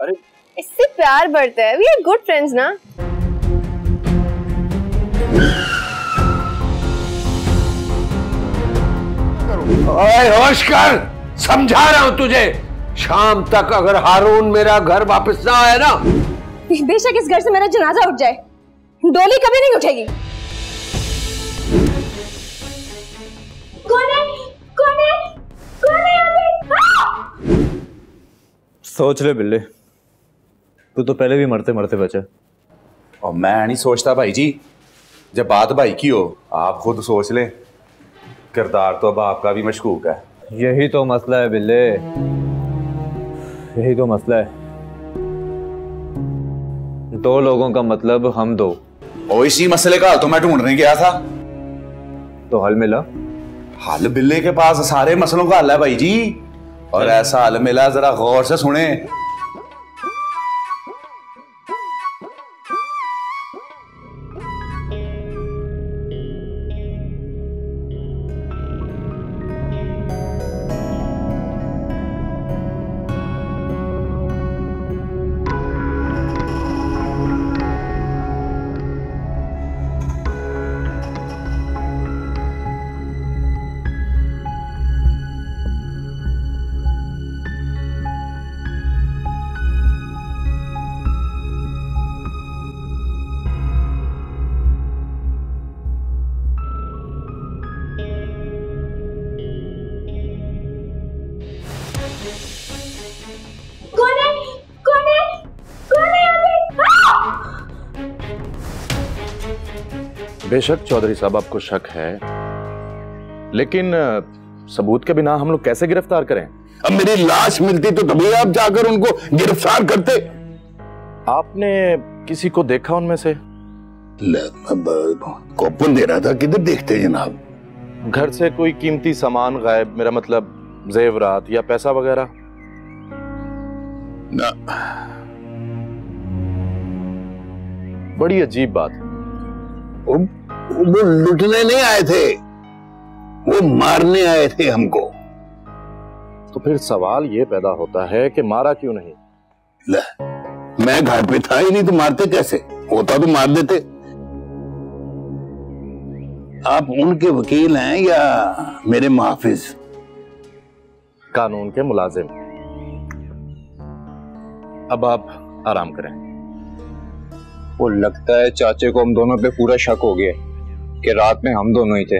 अरे इससे प्यार बढ़ता है। वी आर गुड फ्रेंड्स ना। ओए होश कर, समझा रहा हूं तुझे। शाम तक अगर हारून मेरा घर वापस ना आया ना, बेशक इस घर से मेरा जनाजा उठ जाए, डोली कभी नहीं उठेगी। कौन है? कौन है? कौन है यहाँ पे? सोच ले बिल्ले, तू तो पहले भी मरते मरते बचा। और मैं नहीं सोचता भाई जी, जब बात भाई की हो आप खुद सोच ले। किरदार तो अब आपका भी मशकूक है। यही तो मसला है बिल्ले, यही तो मसला है। दो लोगों का मतलब हम दो। और इसी मसले का तो मैं ढूंढने गया था। तो हल मिला? हल बिल्ले के पास सारे मसलों का हल है भाई जी, और ऐसा हल मिला, जरा गौर से सुने। बेशक चौधरी साहब आपको शक है, लेकिन सबूत के बिना हम लोग कैसे गिरफ्तार करें? अब मेरी लाश मिलती तो तभी आप जाकर उनको गिरफ्तार करते। आपने किसी को देखा उनमें से? कॉपन दे रहा था, किधर देखते जनाब? घर से कोई कीमती सामान गायब, मेरा मतलब जेवरात या पैसा वगैरह? ना। बड़ी अजीब बात है। वो लुटने नहीं आए थे, वो मारने आए थे हमको। तो फिर सवाल ये पैदा होता है कि मारा क्यों नहीं? मैं घर पे था ही नहीं, तो मारते कैसे? होता तो मार देते। आप उनके वकील हैं या मेरे मुहाफिज? कानून के मुलाजिम। अब आप आराम करें। वो लगता है चाचे को हम दोनों पे पूरा शक हो गया कि रात में हम दोनों ही थे।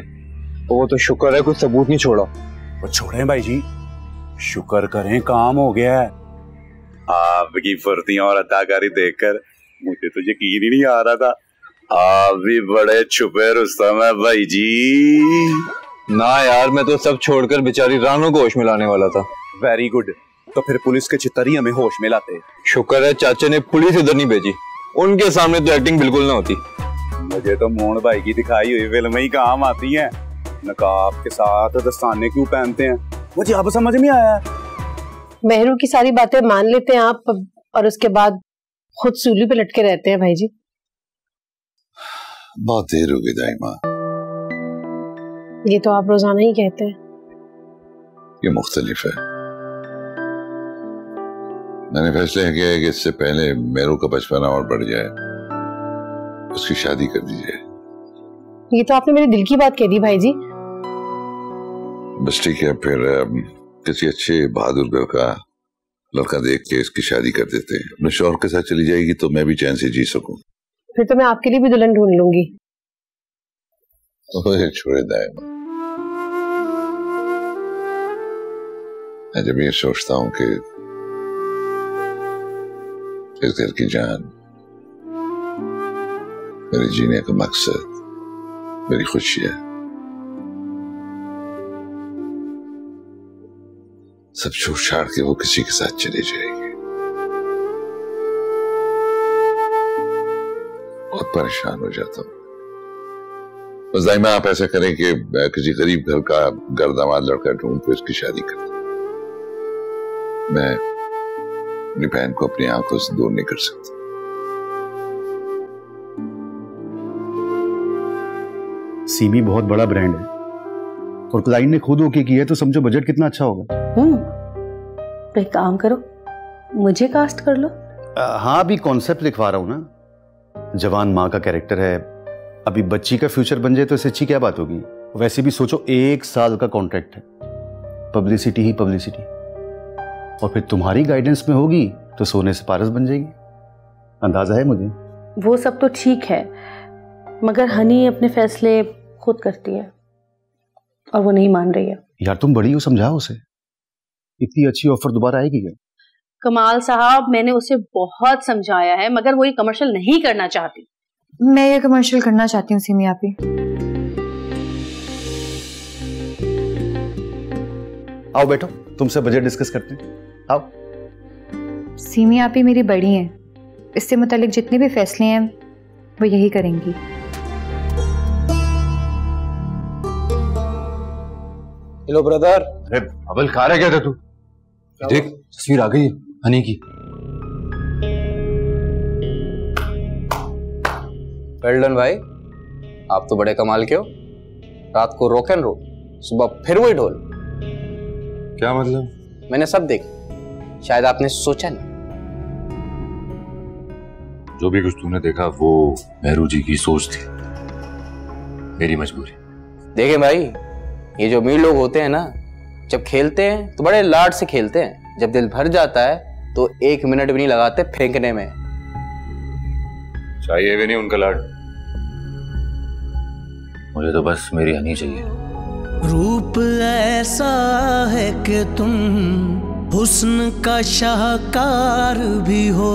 तो वो तो शुक्र है कुछ सबूत नहीं छोड़ा। वो छोड़ें भाई जी, शुक्र करें काम हो गया है। आपकी फुर्तियां और अदाकारी देखकर मुझे तो यकीन ही नहीं आ रहा था। आप भी बड़े छुपे रुस्तम है भाई जी। ना यार, मैं तो सब छोड़कर बेचारी रानू को होश में लाने वाला था। वेरी गुड, तो फिर पुलिस के चित्तर ही हमें होश में लाते। शुक्र है चाचे ने पुलिस इधर नहीं भेजी, उनके सामने तो एक्टिंग बिल्कुल ना होती। मुझे तो मोहन भाई की दिखाई हुई फिल्म ही काम आती है। नकाब के साथ दस्ताने क्यों पहनते हैं, मुझे अब समझ में आया। मेहरू की सारी बातें मान लेते हैं आप, और उसके बाद खुद सूली पे लटके रहते हैं भाई जी। बहुत देर हो गई दाइमा। ये तो आप रोजाना ही कहते हैं। ये मुख्तलिफ है। मैंने फैसला किया है कि इससे पहले मेरू का बचपना और बढ़ जाए, उसकी शादी कर दी जाए। ये तो आपने मेरे दिल की बात कह दी भाई जी। बस ठीक है, फिर किसी अच्छे बहादुर घर का लड़का देख के इसकी शादी कर देते हैं। अपने शौहर के साथ चली जाएगी तो मैं भी चैन से जी सकूं। फिर तो मैं आपके लिए भी दुल्हन ढूंढ लूंगी। छोड़े दाइमा, मैं जब ये सोचता हूं कि इस घर की जान, मेरे जीने का मकसद, मेरी खुशियां, सब छोड़ छाड़ के वो किसी के साथ चली जाएगी, बहुत परेशान हो जाता हूं। बस दाइमा आप ऐसा करें कि किसी गरीब घर का गर्दामाद लड़का ढूंढ कर इसकी शादी कर दूं। मैं अपनी बहन को अपनी आंखों से दूर नहीं कर सकता। सीमी बहुत बड़ा ब्रांड है और क्लाइंट ने खुद ओके किया है, तो समझो बजट कितना अच्छा होगा। तो एक काम करो, मुझे कास्ट कर लो। हाँ, अभी कॉन्सेप्ट लिखवा रहा हूँ ना। जवान माँ का कैरेक्टर है, अभी बच्ची का फ्यूचर बन जाए तो इससे अच्छी क्या बात होगी। वैसे भी सोचो 1 साल का कॉन्ट्रैक्ट है, पब्लिसिटी ही पब्लिसिटी, और फिर तुम्हारी गाइडेंस में होगी तो सोने से पारस बन जाएगी, अंदाजा है मुझे। वो सब तो ठीक है, मगर हनी अपने फैसले खुद करती है और वो नहीं मान रही है। यार तुम बड़ी हो, समझाओ उसे, इतनी अच्छी ऑफर दोबारा आएगी क्या? कमाल साहब, मैंने उसे बहुत समझाया है, मगर वो ये कमर्शियल नहीं करना चाहती। मैं ये कमर्शियल करना चाहती हूँ सिमी आपी। आओ बैठो, तुमसे बजट डिस्कस करते हैं, आओ। सिमी आपी मेरी बड़ी हैं, इससे मुतालिक जितने भी फैसले हैं वो यही करेंगी। Hello brother. अरे अबल कहाँ रह गया था तू? देख तस्वीर आ गई हनी की। वेल डन भाई, आप तो बड़े कमाल के हो। रात को रॉक एंड रोल, सुबह फिर वही ढोल। क्या मतलब? मैंने सब देखा, शायद आपने सोचा नहीं। जो भी कुछ तूने देखा वो मेहरू जी की सोच थी, मेरी मजबूरी। देखे भाई, ये जो अमीर लोग होते हैं ना, जब खेलते हैं तो बड़े लाड से खेलते हैं, जब दिल भर जाता है तो 1 मिनट भी नहीं लगाते फेंकने में। चाहिए भी नहीं उनका लाड, मुझे तो बस मेरी हनी चाहिए। रूप ऐसा है कि तुम हुस्न का शाहकार भी हो,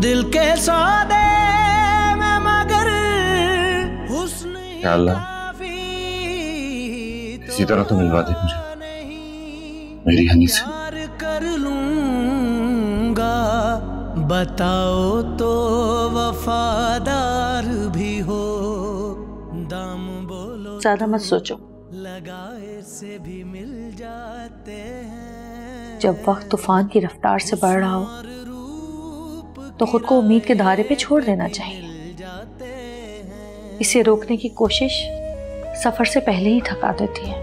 दिल के सौदे में मगर हुस्न या अल्लाह, इसी तरह तो मिलवा दे मुझे मेरी हनी से। कर लूंगा, बताओ तो वफादार भी हो, दाम बोलो ज्यादा मत सोचो, लगाए से भी मिल जाते हैं। जब वक्त तूफान की रफ्तार से बढ़ रहा हो तो खुद को उम्मीद के धारे पे छोड़ देना चाहिए। इसे रोकने की कोशिश सफर से पहले ही थका देती है।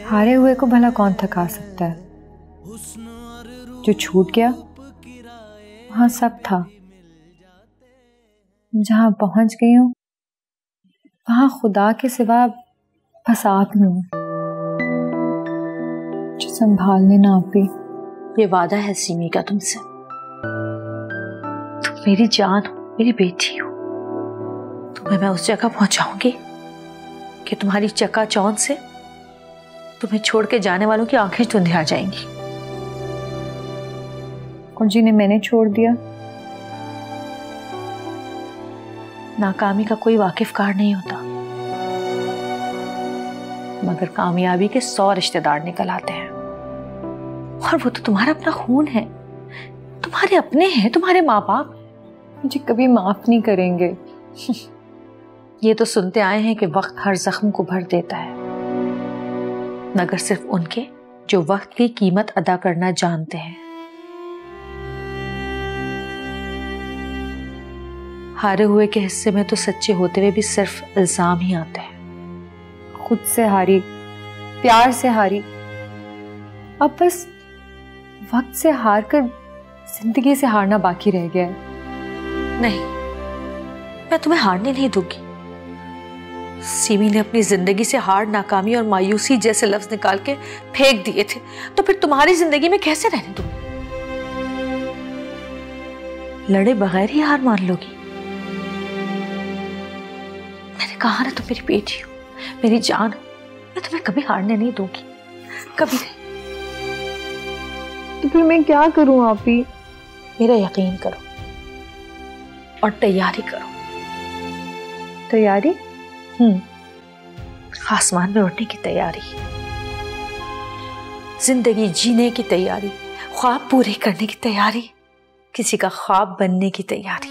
हारे हुए को भला कौन थका सकता है? जो छूट गया वहां सब था, जहां पहुंच गई हूं वहां खुदा के सिवा बस आप ही हो जो संभाल लेना। आप ही ये वादा है सीमी का तुमसे, तुम मेरी जान हो, मेरी बेटी हो। तुम्हें मैं उस जगह पहुंचाऊंगी कि तुम्हारी चकाचौंध से तुम्हें छोड़ के जाने वालों की आंखें धुंधे आ जाएंगी। कौन जी ने मैंने छोड़ दिया? नाकामी का कोई वाकिफकार नहीं होता, मगर कामयाबी के 100 रिश्तेदार निकल आते हैं, और वो तो तुम्हारा अपना खून है, तुम्हारे अपने हैं, तुम्हारे माँ बाप। मुझे कभी माफ नहीं करेंगे। ये तो सुनते आए हैं कि वक्त हर जख्म को भर देता है, मगर सिर्फ उनके जो वक्त की कीमत अदा करना जानते हैं। हारे हुए के हिस्से में तो सच्चे होते हुए भी सिर्फ इल्जाम ही आते हैं। खुद से हारी, प्यार से हारी, अब बस वक्त से हार कर जिंदगी से हारना बाकी रह गया है। नहीं, मैं तुम्हें हारने नहीं दूंगी। सीमी ने अपनी जिंदगी से हार, नाकामी और मायूसी जैसे लफ्ज निकाल के फेंक दिए थे, तो फिर तुम्हारी जिंदगी में कैसे रहने दूंगी? लड़े बगैर ही हार मान लोगी? मैंने कहा ना, तुम मेरी बेटी हो, मेरी जान हो, मैं तुम्हें कभी हारने नहीं दूंगी, कभी नहीं। तो फिर मैं क्या करूं आप ही? मेरा यकीन करो और तैयारी करो। तैयारी? आसमान में उड़ने की तैयारी, जिंदगी जीने की तैयारी, ख्वाब पूरे करने की तैयारी, किसी का ख्वाब बनने की तैयारी।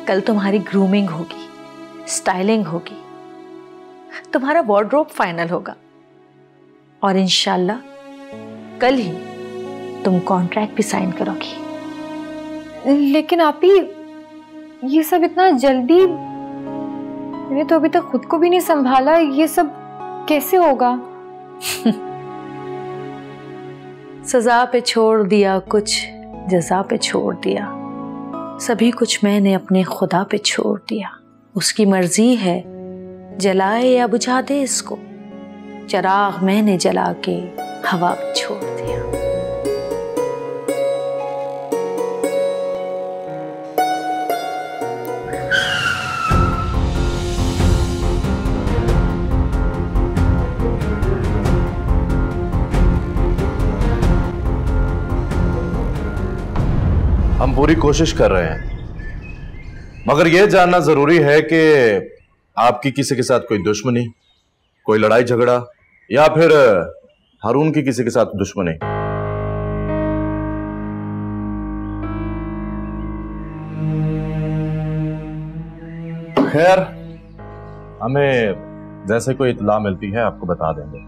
कल तुम्हारी ग्रूमिंग होगी, स्टाइलिंग होगी, तुम्हारा वार्डरोब फाइनल होगा, और इंशाल्लाह कल ही तुम कॉन्ट्रैक्ट भी साइन करोगी। लेकिन आप ही ये सब इतना जल्दी? मैंने तो अभी तक खुद को भी नहीं संभाला, ये सब कैसे होगा? सजा पे छोड़ दिया कुछ, जजा पे छोड़ दिया, सभी कुछ मैंने अपने खुदा पे छोड़ दिया। उसकी मर्जी है जलाए या बुझा दे इसको, चिराग मैंने जला के हवा पे छोड़ दिया। हम पूरी कोशिश कर रहे हैं, मगर यह जानना जरूरी है कि आपकी किसी के साथ कोई दुश्मनी, कोई लड़ाई झगड़ा, या फिर हारून की किसी के साथ दुश्मनी। खैर, हमें जैसे कोई इत्तला मिलती है आपको बता देंगे।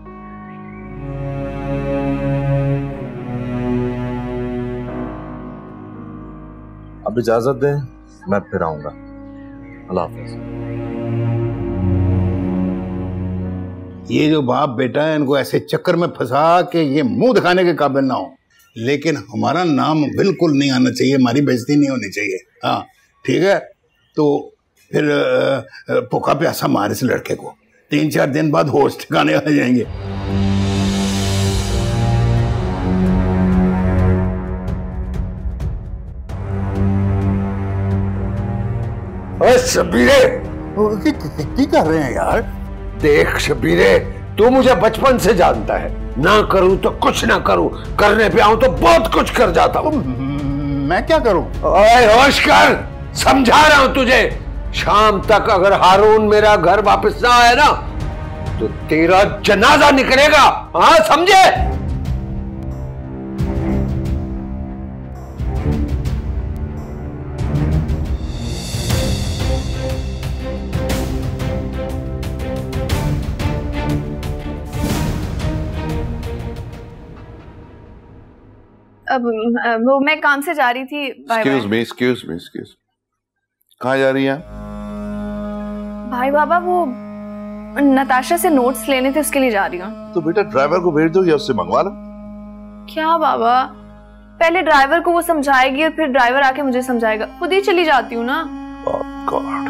अब इजाजत दें, मैं फिर आऊंगा। अल्लाह हाफिज। ये जो बाप बेटा है, इनको ऐसे चक्कर में फंसा के ये मुंह दिखाने के काबिल ना हो, लेकिन हमारा नाम बिल्कुल नहीं आना चाहिए, हमारी बेइज्जती नहीं होनी चाहिए। हाँ ठीक है, तो फिर भूखा प्यासा मारे इस लड़के को, 3-4 दिन बाद होश ठिकाने आ जाएंगे। शबीरे, क्या कर रहे हैं यार? देख शबीरे, तू मुझे बचपन से जानता है, ना करूं तो कुछ ना करूं, करने पे आऊं तो बहुत कुछ कर जाता हूं। मैं क्या करूं? ओए होश कर, समझा रहा हूं तुझे। शाम तक अगर हारून मेरा घर वापस ना आया ना, तो तेरा जनाजा निकलेगा। हाँ समझे? अब वो मैं काम से जा रही थी। एक्सक्यूज मी, कहाँ जा रही हैं? भाई बाबा, वो नताशा से नोट्स लेने थे, उसके लिए जा रही हूँ। तो बेटा ड्राइवर को भेज दो या उससे मंगवा लो। क्या बाबा, पहले ड्राइवर को वो समझाएगी और फिर ड्राइवर आके मुझे समझाएगा, खुद ही चली जाती हूँ ना। गॉड,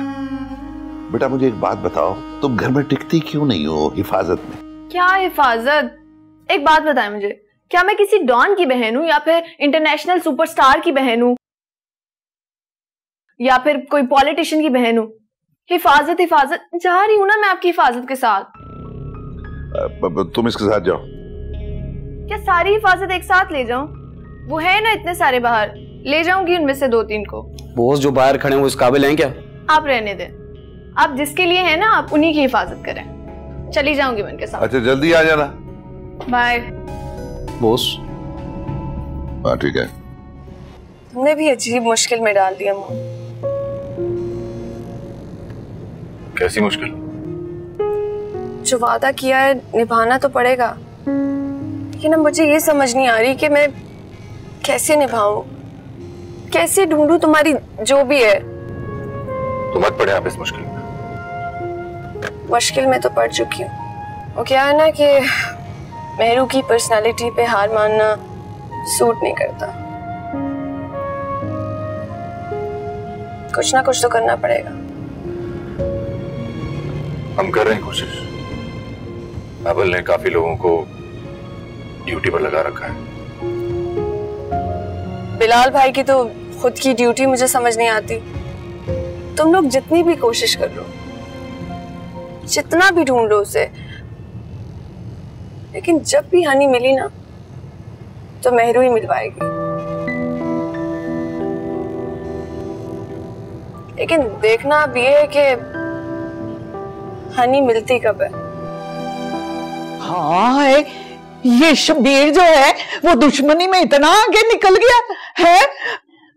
बेटा मुझे एक बात बताओ, तुम घर में टिकती क्यों नहीं हो हिफाजत में? क्या हिफाजत? एक बात बताएं मुझे, क्या मैं किसी डॉन की बहन हूं, या फिर इंटरनेशनल सुपरस्टार की बहन हूं, या फिर कोई पॉलिटिशियन की बहन हूं? हिफाजत हिफाजत, जा रही हूं ना मैं आपकी हिफाजत के साथ। तुम इसके साथ जाओ। क्या सारी हिफाजत एक साथ ले जाऊं? वो है ना इतने सारे बाहर, ले जाऊंगी उनमें से 2-3 को। बॉस जो बाहर खड़े हैं वो इस काबिल हैं क्या? आप रहने दें, आप जिसके लिए है ना, आप उन्हीं की हिफाजत करें। चली जाऊंगी मैं उनके साथ। अच्छा जल्दी आ जाना। Bye boss. हाँ ठीक है। तुमने भी अजीब मुश्किल में डाल दिया मुझे। कैसी मुश्किल? जो वादा किया है निभाना तो पड़ेगा, लेकिन अब मुझे ये समझ नहीं आ रही कि मैं कैसे निभाऊं, कैसे ढूंढूं तुम्हारी जो भी है। तो मत पड़े आप इस मुश्किल में। मुश्किल में तो पड़ चुकी हूँ। वो क्या है ना कि मेहरू की पर्सनालिटी पे हार मानना सूट नहीं करता। कुछ ना कुछ तो करना पड़ेगा। हम कर रहे हैं कोशिश। अबल ने काफी लोगों को ड्यूटी पर लगा रखा है। बिलाल भाई की तो खुद की ड्यूटी मुझे समझ नहीं आती। तुम लोग जितनी भी कोशिश कर लो, जितना भी ढूंढ लो उसे, लेकिन जब भी हनी मिली ना, तो मेहरू ही मिलवाएगी। लेकिन देखना अब ये है कि हनी मिलती कब है। हाँ, ये शबीर जो है वो दुश्मनी में इतना आगे निकल गया है,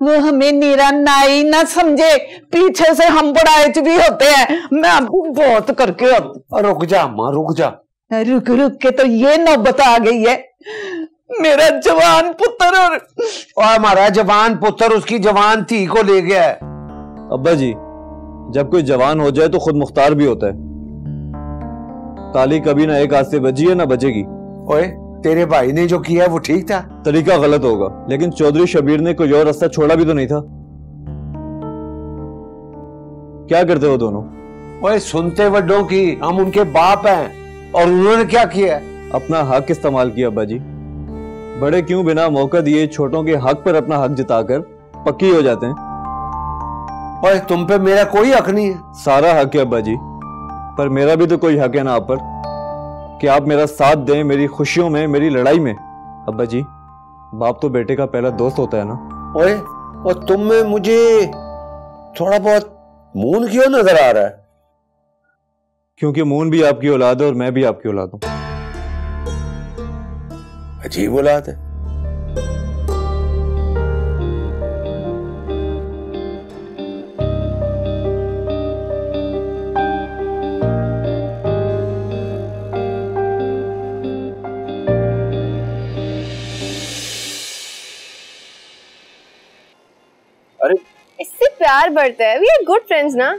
वो हमें नीरा नाई ना समझे, पीछे से हम बड़ाइच भी होते हैं। मैं आपको बहुत करके रुक जा माँ, रुक जा। रुक रुक के तो ये नौबत आ गई है। मेरा जवान पुत्र और हमारा जवान पुत्र उसकी जवान थी को ले गया है। अब्बा जी, जब कोई जवान हो जाए तो खुद मुख्तार भी होता है। ताली कभी ना एक हाथ से बजी है ना बजेगी। ओए, तेरे भाई ने जो किया वो ठीक था? तरीका गलत होगा, लेकिन चौधरी शबीर ने कोई और रास्ता छोड़ा भी तो नहीं था। क्या करते हो दोनों? ओए सुनते वड्डों की, हम उनके बाप हैं। और उन्होंने क्या किया? अपना हक इस्तेमाल किया अब्बा जी। बड़े क्यों बिना मौका दिए छोटों के हक पर अपना हक जिताकर पक्की हो जाते हैं। ओए तुम पे मेरा कोई हक नहीं है। सारा हक है अब्बा जी, पर मेरा भी तो कोई हक है ना आप पर, कि आप मेरा साथ दें मेरी खुशियों में, मेरी लड़ाई में। अब्बा जी, बाप तो बेटे का पहला दोस्त होता है ना। ओए, और तुम में मुझे थोड़ा बहुत मून क्यों नजर आ रहा है? क्योंकि मून भी आपकी औलाद है और मैं भी आपकी औलाद हूं। अजीब औलाद है। अरे इससे प्यार बढ़ता है। वी आर गुड फ्रेंड्स ना।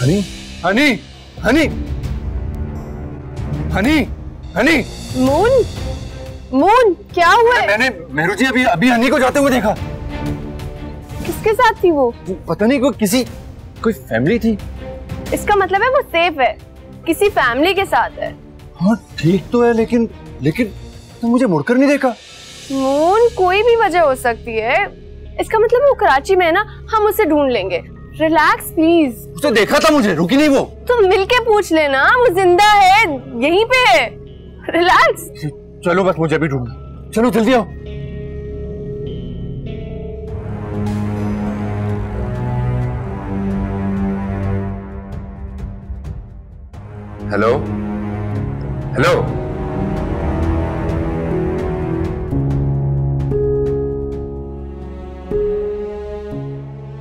हनी, हनी, हनी, हनी, हनी। मून, मून क्या हुआ है? मैंने मेहरू जी अभी हनी को जाते हुए देखा। किसके साथ थी वो? पता नहीं, कोई फैमिली थी। इसका मतलब है वो सेफ है, किसी फैमिली के साथ है। हाँ ठीक तो है, लेकिन तो मुझे मुड़कर नहीं देखा। मून कोई भी वजह हो सकती है। इसका मतलब वो कराची में है ना, हम उसे ढूंढ लेंगे। Relax please. उसने देखा था मुझे, रुकी नहीं वो। तुम मिलके पूछ लेना, वो जिंदा है, यहीं पे है। रिलैक्स। चलो बस मुझे भी ढूंढना। चलो जल्दी आओ। हेलो हेलो,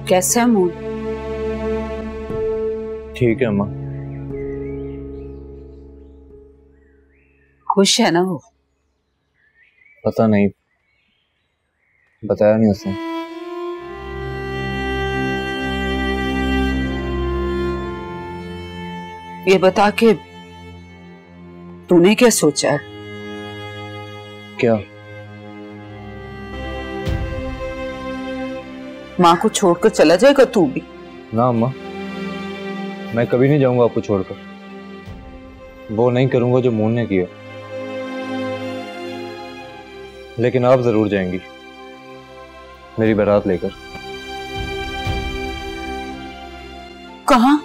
कैसा है मून? ठीक है अम्मा। खुश है ना वो? पता नहीं, बताया नहीं उसने। ये बता के तूने क्या सोचा है? क्या? माँ को छोड़कर चला जाएगा तू भी? ना अम्मा, मैं कभी नहीं जाऊंगा आपको छोड़कर। वो नहीं करूंगा जो मून ने किया। लेकिन आप जरूर जाएंगी मेरी बारात लेकर। कहाँ?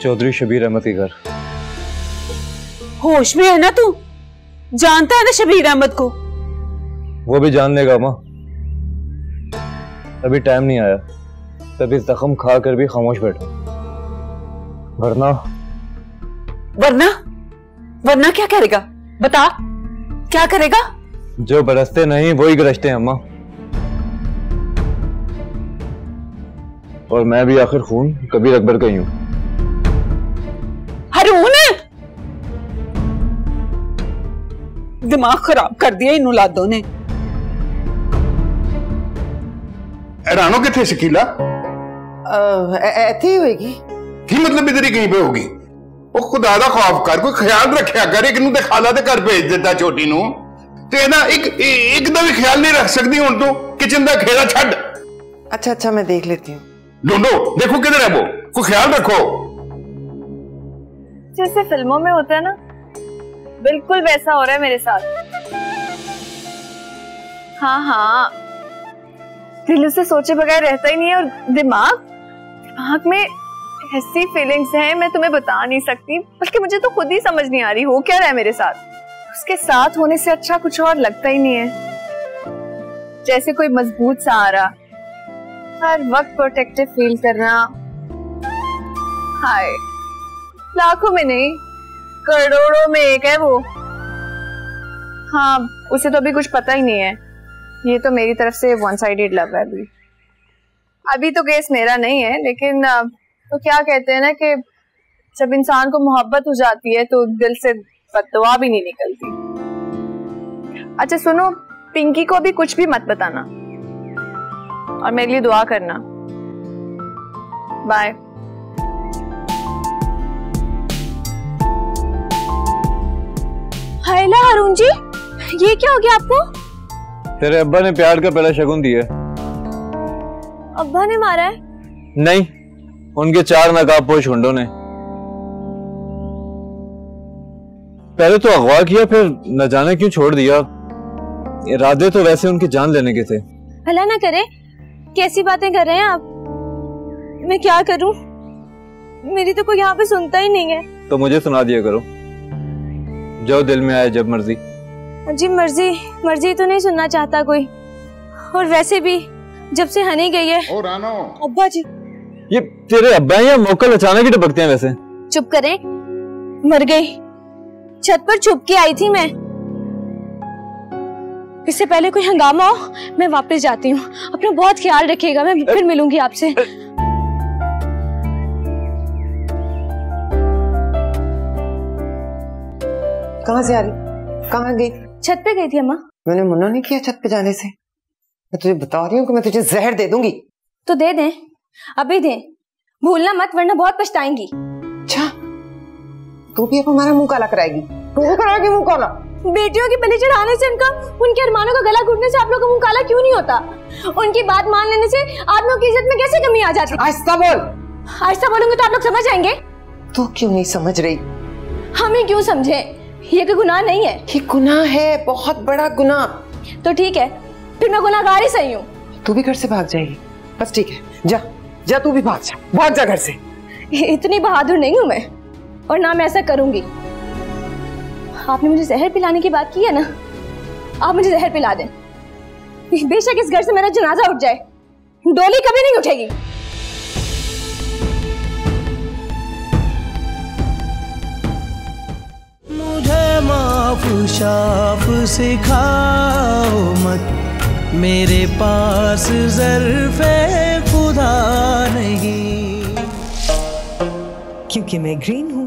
चौधरी शबीर अहमद के घर। होश में है ना तू? जानता है ना शबीर अहमद को? वो भी जान लेगा माँ, अभी टाइम नहीं आया। तभी जख्म खा कर भी खामोश बैठा। वरना वरना वरना क्या करेगा? बता, क्या करेगा? जो बरसते नहीं वही गरजते हैं अम्मा। और मैं भी आखिर खून कबीर अकबर का ही हूं। हरून, दिमाग खराब कर दिया इन औलादों ने। रानो किथे शकीला? ऐसी होगी की मतलब इधर ही कहीं पे होगी। वो खुदा दा खौफ कर, कोई ख्याल रखा कर। एक नूं ते खाला दे घर भेज देता छोटी नूं, ते ना एक दा भी ख्याल नहीं रख सकती। हुण तू किचन दा खेड़ा छड़। अच्छा मैं देख लेती हूँ। ढूंढो, देखो किधर है वो, कोई ख्याल रखो। जैसे फिल्मों में होता है ना, बिल्कुल वैसा हो रहा है मेरे साथ। हाँ, दिल से सोचे बगैर रहता ही नहीं है। और दिमाग में ऐसी फीलिंग्स हैं, मैं तुम्हें बता नहीं सकती। बल्कि मुझे तो खुद ही समझ नहीं आ रही हो क्या रहा है मेरे साथ। उसके साथ होने से अच्छा कुछ और लगता ही नहीं है। जैसे कोई मजबूत सहारा, हर वक्त प्रोटेक्टिव फील करना। हाय, लाखों में नहीं करोड़ों में एक है वो। हाँ, उसे तो अभी कुछ पता ही नहीं है। ये तो मेरी तरफ से वन साइडेड लव है। अभी तो केस मेरा नहीं है, लेकिन तो क्या कहते हैं ना कि जब इंसान को मोहब्बत हो जाती है तो दिल से बददुआ भी नहीं निकलती। अच्छा सुनो, पिंकी को भी कुछ भी मत बताना और मेरे लिए दुआ करना। बाय। हायला अरुण जी, ये क्या हो गया आपको? तेरे अब्बा ने प्यार का पहला शगुन दिया। अब्बा ने मारा है? नहीं, उनके 4 नकाबपोश गुंडों ने। पहले तो अगवा किया, फिर न जाने क्यों छोड़ दिया। इरादे तो वैसे उनकी जान लेने के थे। भला ना करे, कैसी बातें कर रहे हैं आप? मैं क्या करूं? मेरी तो कोई यहाँ पे सुनता ही नहीं है। तो मुझे सुना दिया करो, जो दिल में आए जब मर्जी। जी मर्जी तो नहीं सुनना चाहता कोई। और वैसे भी जब से हनी गई है। ओ रानो। अब्बा जी। ये तेरे अब्बा हैं या मोकल अचानक ही टपकते हैं वैसे? चुप करें, मर गई। छत पर छुप के आई थी मैं। इससे पहले कोई हंगामा हो, मैं वापस जाती हूँ। अपना बहुत ख्याल रखिएगा, मैं फिर मिलूंगी आपसे। कहाँ से आ रही? कहाँ गई? छत पे गई थी अम्मा। मैंने मना नहीं किया छत पे जाने से। मैं तुझे बता रही हूँ कि मैं तुझे जहर दे दूंगी। तो दे दें, अभी दें, भूलना मत वरना बहुत पछताएंगी। अच्छा, तू भी अब हमारा मुंह काला कराएगी? तू भी कराएगी मुंह काला? बेटियों की बलि चढ़ाने से उनके अरमानों का गला घुटने से आप लोगों का मुंह काला क्यों नहीं होता? उनकी बात मान लेने से आप लोग की इज्जत में कैसे कमी आ जाती? आहिस्ता बोल। आहिस्ता बोलूंगी तो आप लोग समझ जाएंगे। तू क्यों नहीं समझ रही? हम ही क्यों समझे? ये कोई गुनाह नहीं है। ये गुनाह है, बहुत बड़ा गुनाह। तो ठीक है, फिर मैं गुनाहगार ही सही हूँ। तू भी घर से भाग जाएगी? बस ठीक है, जा जा, तू भी भाग जा घर से। इतनी बहादुर नहीं हूँ मैं, और ना मैं ऐसा करूंगी। आपने मुझे जहर पिलाने की बात की है ना, आप मुझे जहर पिला दें। बेशक इस घर से मेरा जनाजा उठ जाए, डोली कभी नहीं उठेगी। मुझे माफ शाफ सिखाओ मत, मेरे पास ज़र्फ़े खुदा नहीं, क्योंकि मैं ग्रीन हूँ।